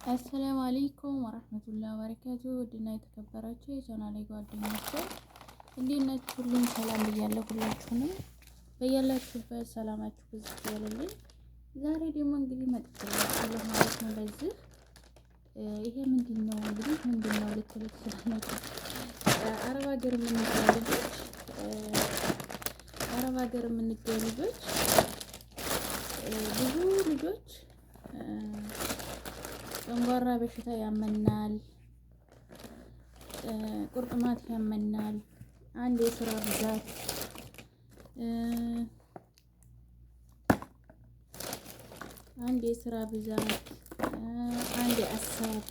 አሰላሙ አለይኩም ወራህመቱላሂ ወበረካቱ። ውድና የተከበራችሁ የቻናሌ ጓደኞች እንዴት ናችሁ? ሁሉም ሰላም ብያለሁ። ሁላችሁንም በያላችሁበት ሰላማችሁ ብዙ ይበልልኝ። ዛሬ ደግሞ እንግዲህ መጥቻለሁ ማለት ነው። በዚህ ይሄ ምንድነው ልትሉ ትችላላችሁ። አረብ ሀገር የምንገኝ ልጆች ብዙ ልጆች ጨንጓራ በሽታ ያመናል፣ ቁርጥማት ያመናል፣ አንድ የስራ ብዛት፣ አንድ የአሳብ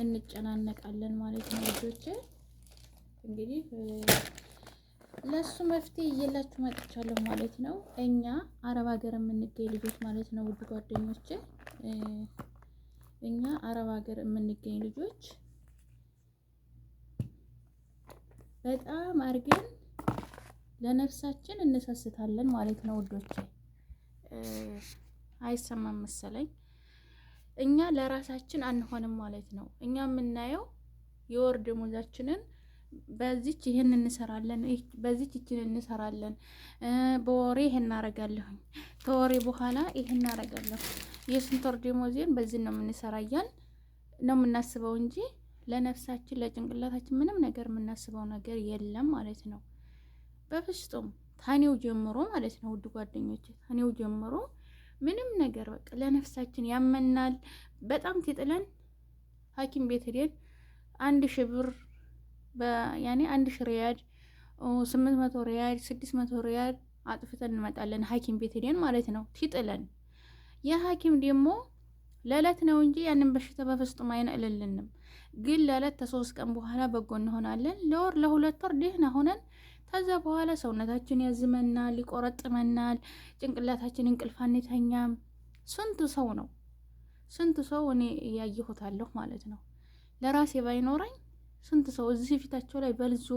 እንጨናነቃለን ማለት ነው ልጆቼ። እንግዲህ ለሱ መፍትሄ እየላችሁ መጥቻለሁ ማለት ነው። እኛ አረብ ሀገር የምንገኝ ልጆች ማለት ነው ውድ ጓደኞቼ፣ እኛ አረብ ሀገር የምንገኝ ልጆች በጣም አድርገን ለነፍሳችን እንሰስታለን ማለት ነው ውዶቼ። አይሰማም መሰለኝ። እኛ ለራሳችን አንሆንም ማለት ነው። እኛ የምናየው የወር ደሞዛችንን በዚች ይሄን እንሰራለን፣ በዚች ይችን እንሰራለን፣ በወሬ ይሄን እናረጋለሁ፣ ከወሬ በኋላ ይሄን እናረጋለሁ፣ የስንት ወር ደሞዜን በዚህ ነው የምንሰራያን ነው የምናስበው እንጂ ለነፍሳችን ለጭንቅላታችን ምንም ነገር የምናስበው ነገር የለም ማለት ነው። በፍጹም ታኔው ጀምሮ ማለት ነው ውድ ጓደኞቼ፣ ታኔው ጀምሮ ምንም ነገር በቃ ለነፍሳችን ያመናል። በጣም ትጥለን ሐኪም ቤት ሄደን 1000 ብር ያኔ 1000 ሪያድ 800 ሪያድ 600 ሪያድ አጥፍተን እንመጣለን ሐኪም ቤት ሄደን ማለት ነው ትጥለን። የሐኪም ደግሞ ለዕለት ነው እንጂ ያንን በሽታ በፍጹም አይነቅልልንም። ግን ለዕለት ከ3 ቀን በኋላ በጎ እንሆናለን። ለወር ለ2 ወር ደህና ሆነን ከዛ በኋላ ሰውነታችን ያዝመናል፣ ይቆረጥመናል፣ ጭንቅላታችን እንቅልፍ አንተኛም። ስንት ሰው እኔ ያየሁታለሁ ማለት ነው። ለራሴ ባይኖረኝ ስንት ሰው እዚህ ፊታቸው ላይ በልዞ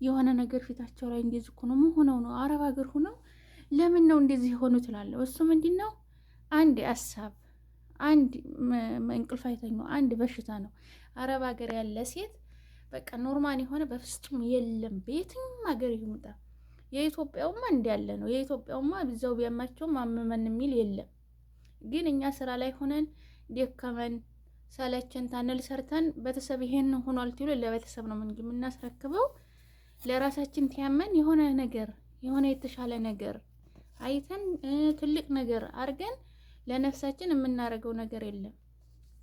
የሆነ ነገር ፊታቸው ላይ እንደዚህ እኮ ነው ሆነው ነው አረብ ሀገር ሆነው ለምን ነው እንደዚህ ሆኑ ትላለህ። እሱ ምንድነው? አንድ ሀሳብ፣ አንድ እንቅልፍ አይተኛው፣ አንድ በሽታ ነው። አረብ ሀገር ያለ ሴት በቃ ኖርማል የሆነ በፍጹም የለም። በየትኛውም ሀገር ይሁንታ የኢትዮጵያውማ እንዳለ ነው። የኢትዮጵያውማ ብዛው ቢያማቸውም አመመን የሚል የለም። ግን እኛ ስራ ላይ ሆነን ደከመን ሰለቸን ታነል ሰርተን ቤተሰብ ይሄን ሆኗል ትሉ ለቤተሰብ ነው እንጂ የምናስረክበው ለራሳችን ተያመን የሆነ ነገር የሆነ የተሻለ ነገር አይተን ትልቅ ነገር አድርገን ለነፍሳችን የምናረገው ነገር የለም።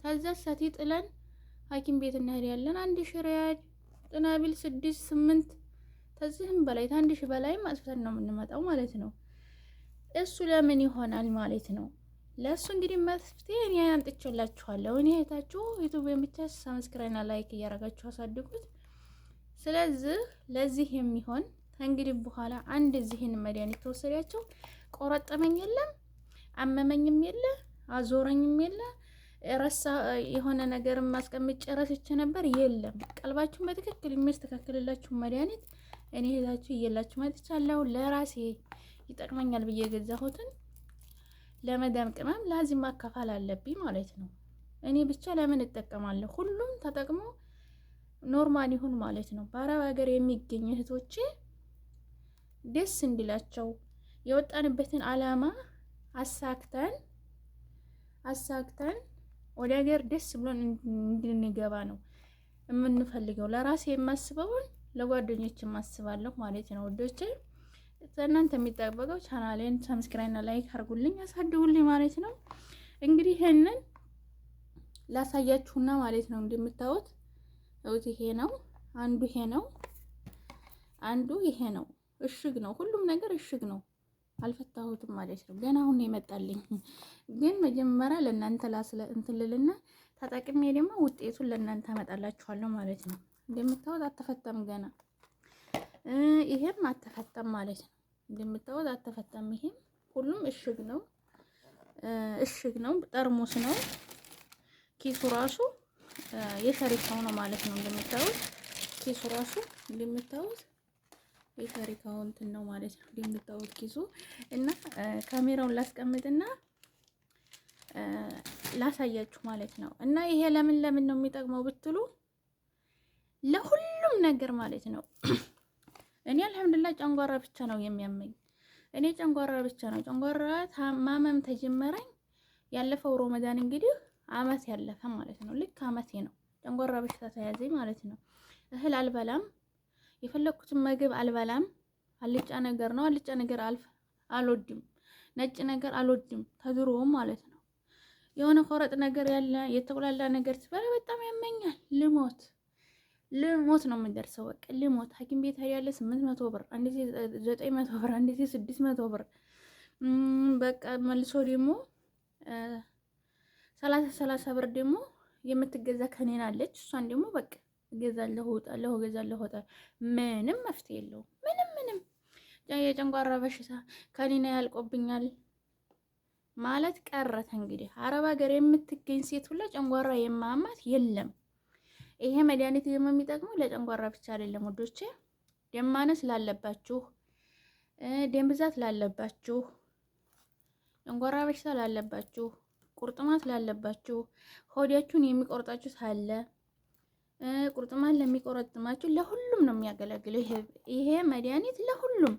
ታዛ ሰቲ ጥለን ሐኪም ቤት እንሄዳለን። 1000 ሪያድ ጥናቢል 6 8 ተዚህም በላይ 1000 በላይ ማጥፈን ነው የምንመጣው ማለት ነው። እሱ ለምን ይሆናል ማለት ነው? ለሱ እንግዲህ መፍትሄ እኔ አምጥቼላችኋለሁ። እኔ እህታችሁ ዩቲዩብ ብቻ ሰብስክራይብ እና ላይክ እያረጋችሁ አሳድጉት። ስለዚህ ለዚህ የሚሆን እንግዲህ በኋላ አንድ እዚህን መድኃኒት ተወሰዳችሁ ቆረጠመኝ የለም፣ አመመኝም የለ፣ አዞረኝም የለ፣ ረሳ የሆነ ነገር ማስቀምጬ ረስቼ ነበር የለም። ቀልባችሁን በትክክል የሚያስተካክልላችሁ መድኃኒት እኔ እህታችሁ እየላችሁ መጥቻለሁ። ለራሴ ይጠቅመኛል ብዬ የገዛሁትን ለመዳም ቅመም ላዚም ማካፈል አለብኝ ማለት ነው። እኔ ብቻ ለምን እጠቀማለሁ? ሁሉም ተጠቅሞ ኖርማል ይሁን ማለት ነው። በአረብ ሀገር የሚገኙ እህቶቼ ደስ እንዲላቸው የወጣንበትን አላማ አሳክተን ወደ ሀገር ደስ ብሎን እንድንገባ ነው የምንፈልገው። ለራሴ የማስበውን ለጓደኞች የማስባለሁ ማለት ነው ወዶቼ። እናንተ የሚጠበቀው ቻናሌን ሰብስክራይብ እና ላይክ አድርጉልኝ፣ አሳድጉልኝ ማለት ነው። እንግዲህ ይሄንን ላሳያችሁና ማለት ነው እንደምታዩት ይሄ ነው አንዱ፣ ይሄ ነው እሽግ ነው። ሁሉም ነገር እሽግ ነው። አልፈታሁትም ማለት ነው። ገና አሁን የመጣልኝ ግን መጀመሪያ ለእናንተ እንትልልና ተጠቅሜ ደግሞ ውጤቱን ለእናንተ አመጣላችኋለሁ ማለት ነው። እንደምታዩት አተፈተም ገና ይሄም አተፈተም ማለት ነው። እንደምታዩት አተፈተም። ይሄም ሁሉም እሽግ ነው። ጠርሙስ ነው። ኪሱ ራሱ የተሪካው ነው ማለት ነው። እንደምታዩት ኪሱ ራሱ እንደምታዩት የታሪካው እንትን ነው ማለት ነው። እንደምታዩት ኪሱ እና ካሜራውን ላስቀምጥና ላሳያችሁ ማለት ነው። እና ይሄ ለምን ነው የሚጠቅመው ብትሉ ለሁሉም ነገር ማለት ነው። እኔ አልሐምዱሊላህ ጨንጓራ ብቻ ነው የሚያመኝ። እኔ ጨንጓራ ብቻ ነው ጨንጓራ ማመም ተጀመረኝ ያለፈው ሮመዳን እንግዲህ አመት ያለፈ ማለት ነው። ልክ አመቴ ነው ጨንጓራ በሽታ ተያዘኝ ማለት ነው። እህል አልበላም፣ የፈለኩትን ምግብ አልበላም። አልጫ ነገር ነው አልጫ ነገር አልወድም፣ ነጭ ነገር አልወድም ተድሮም ማለት ነው። የሆነ ቆረጥ ነገር ያለ የተቆላላ ነገር ስበላ በጣም ያመኛል። ልሞት ነው የምንደርሰው። በቃ ልሞት። ሐኪም ቤት ያለ 800 ብር፣ አንዴ 900 ብር፣ አንዴ 600 ብር። በቃ መልሶ ደግሞ 30 ብር ደግሞ የምትገዛ ከኔን አለች። እሷን ደግሞ በቃ እገዛለሁ እወጣለሁ። ምንም መፍትሄ የለውም። ምንም የጨንጓራ በሽታ ከኔና ያልቆብኛል ማለት ቀረት። እንግዲህ አረብ ሀገር የምትገኝ ሴት ሁላ ጨንጓራ የማማት የለም። ይሄ መድኃኒት ደግሞ የሚጠቅመው ለጨንጓራ ብቻ አይደለም ወዶቼ። ደም ማነስ ላለባችሁ፣ ደም ብዛት ላለባችሁ፣ ጨንጓራ በሽታ ላለባችሁ፣ ቁርጥማት ላለባችሁ፣ ሆዲያችሁን የሚቆርጣችሁ ሳለ ቁርጥማት ለሚቆረጥማችሁ ለሁሉም ነው የሚያገለግለው። ይሄ መድኃኒት ለሁሉም፣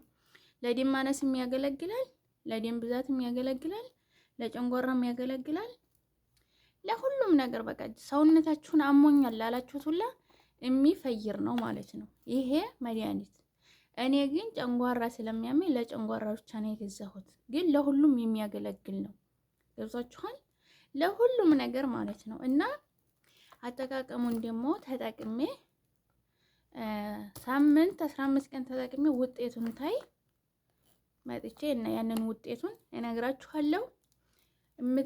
ለደም ማነስም ያገለግላል፣ ለደም ብዛትም ያገለግላል፣ ለጨንጓራም ያገለግላል። ለሁሉም ነገር በቃ ሰውነታችሁን አሞኛል ላላችሁት ሁላ የሚፈይር ነው ማለት ነው ይሄ መድኃኒት። እኔ ግን ጨንጓራ ስለሚያመኝ ለጨንጓራ ብቻ ነው የገዛሁት፣ ግን ለሁሉም የሚያገለግል ነው። ገብቷችኋል? ለሁሉም ነገር ማለት ነው። እና አጠቃቀሙን ደግሞ ተጠቅሜ ሳምንት 15 ቀን ተጠቅሜ ውጤቱን ታይ መጥቼ እና ያንን ውጤቱን እነግራችኋለሁ።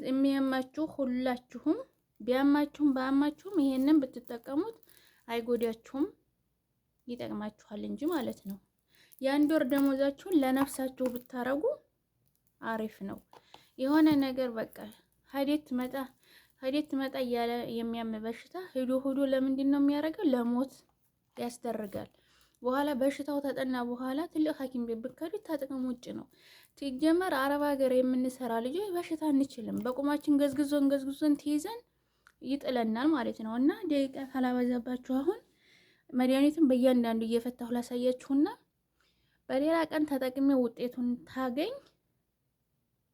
የሚያማችሁ ሁላችሁም ቢያማችሁም ባያማችሁም ይሄንን ብትጠቀሙት አይጎዳችሁም፣ ይጠቅማችኋል እንጂ ማለት ነው። የአንድ ወር ደሞዛችሁን ለነፍሳችሁ ብታረጉ አሪፍ ነው። የሆነ ነገር በቃ ሀዴት መጣ እያለ የሚያም በሽታ ሄዶ ለምንድን ነው የሚያደርገው? ለሞት ያስደርጋል። በኋላ በሽታው ተጠና በኋላ ትልቅ ሐኪም ቤት ብትከዱ ታጥቅም ውጭ ነው። ሲጀመር አረብ ሀገር የምንሰራ ልጆች በሽታ አንችልም። በቁማችን ገዝግዞን ትይዘን ይጥለናል ማለት ነው። እና ደቂቃ ካላበዛባችሁ አሁን መድኃኒቱን በእያንዳንዱ እየፈታሁ ላሳያችሁና በሌላ ቀን ተጠቅሜ ውጤቱን ታገኝ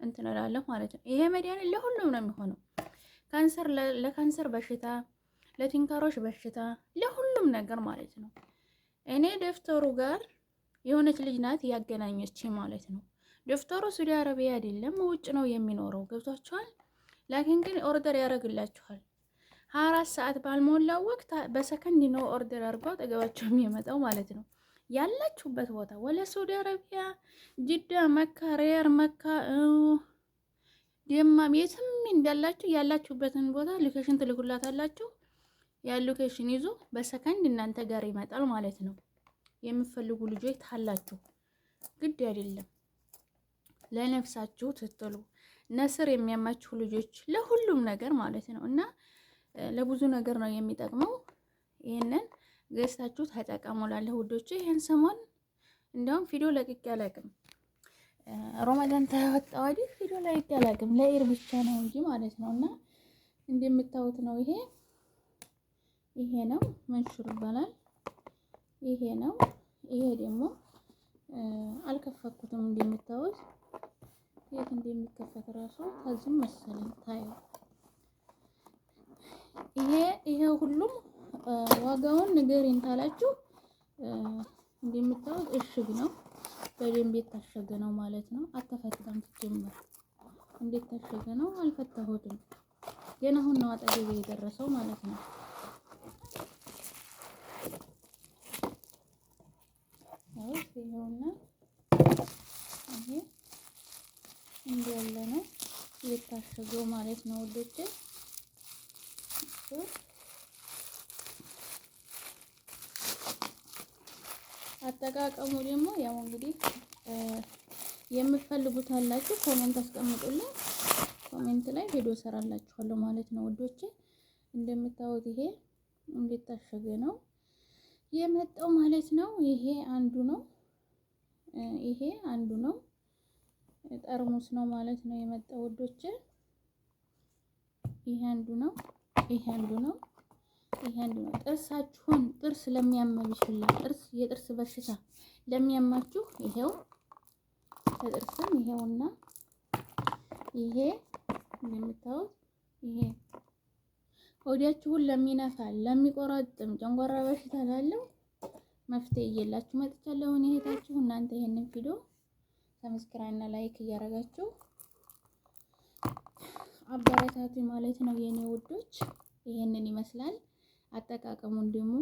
እንትን እላለሁ ማለት ነው። ይሄ መድኃኒት ለሁሉም ነው የሚሆነው። ለካንሰር በሽታ፣ ለቲንካሮች በሽታ፣ ለሁሉም ነገር ማለት ነው። እኔ ደፍተሩ ጋር የሆነች ልጅ ናት ያገናኘች ማለት ነው። ደፍተሩ ሳውዲ አረቢያ አይደለም ውጭ ነው የሚኖረው። ገብቷችኋል? ላኪን ግን ኦርደር ያደርግላችኋል። 24 ሰዓት ባልሞላው ወቅት በሰከንድ ነው ኦርደር አድርገው አጠገባቸው የሚመጣው ማለት ነው። ያላችሁበት ቦታ ወለ ሳውዲ አረቢያ፣ ጅዳ፣ መካ፣ ሪያድ፣ መካ፣ ደማም የትም እንዳላችሁ ያላችሁበትን ቦታ ሎኬሽን ትልኩላታላችሁ። ያ ሎኬሽን ይዞ በሰከንድ እናንተ ጋር ይመጣል ማለት ነው። የምትፈልጉ ልጆች ታላችሁ ግድ አይደለም ለነፍሳችሁ ትጥሉ ነስር የሚያማችሁ ልጆች ለሁሉም ነገር ማለት ነው። እና ለብዙ ነገር ነው የሚጠቅመው። ይሄንን ገዝታችሁ ተጠቀሙ እላለሁ ውዶች። ይሄን ሰሞን እንደውም ቪዲዮ ለቅቄ አላውቅም። ሮመዳን ተወጣ ወዲህ ቪዲዮ ለቅቄ አላውቅም። ለኢድ ብቻ ነው እንጂ ማለት ነው። እና እንደምታዩት ነው ይሄ ነው መንሹር ይባላል። ይሄ ነው። ይሄ ደግሞ አልከፈትኩትም። እንደምታዩት የት እንደሚከፈት ራሱ ከዚህም መሰለኝ ታየው። ይሄ ሁሉም ዋጋውን ንገሪን ታላችሁ። እንደምታዩት እሽግ ነው። በደንብ የታሸገ ነው ማለት ነው። አተፈታም ትጀምር እንዴት ታሸገ ነው አልፈታሁትም። ገና አሁን ነው አጠገቤ የደረሰው ማለት ነው። ይሄውና ይሄ እንዳለ ነው የታሸገው ማለት ነው ወዶቼ። አጠቃቀሙ ደግሞ ያው እንግዲህ የምትፈልጉት አላችሁ ኮሜንት አስቀምጡልኝ። ኮሜንት ላይ ቪዲዮ ሰራላችኋለሁ ማለት ነው ወዶቼ። እንደምታዩት ይሄ እንዴት ታሸገ ነው የመጣው ማለት ነው። ይሄ አንዱ ነው። ይሄ አንዱ ነው። ጠርሙስ ነው ማለት ነው የመጣው ወዶቼ። ይሄ አንዱ ነው። ይሄ አንዱ ነው። ይሄ አንዱ ነው። ጥርሳችሁን ጥርስ ለሚያመብሽላ የጥርስ በሽታ ለሚያማችሁ ይሄው ከጥርስም ይሄውና ይሄ እንደምታዩት ይሄ ሆዲያችሁን ለሚነፋ ለሚቆራጥም ጨንጓራ በሽታ ላለው መፍትሄ እየላችሁ መጥቻለሁ። እኔ እህታችሁ እናንተ ይሄንን ቪዲዮ ሰብስክራይብ እና ላይክ እያደረጋችሁ አበረታቱ ማለት ነው የኔ ውዶች። ይሄንን ይመስላል አጠቃቀሙን ደግሞ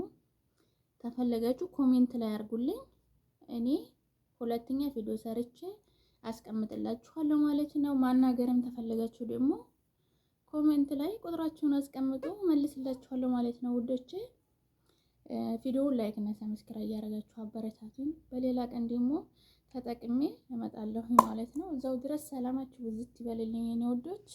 ተፈለጋችሁ ኮሜንት ላይ አድርጉልኝ። እኔ ሁለተኛ ቪዲዮ ሰርቼ አስቀምጥላችኋለሁ ማለት ነው። ማናገርም ተፈለጋችሁ ደግሞ ኮሜንት ላይ ቁጥራችሁን አስቀምጡ መልስላችኋለሁ ማለት ነው ውዶቼ። ቪዲዮውን ላይክ እና ሰብስክራይብ እያደረጋችሁ አበረታቱኝ። በሌላ ቀን ደግሞ ተጠቅሜ እመጣለሁ ማለት ነው። እዛው ድረስ ሰላማችሁ ብዝት ይበልልኝ የኔ ውዶች።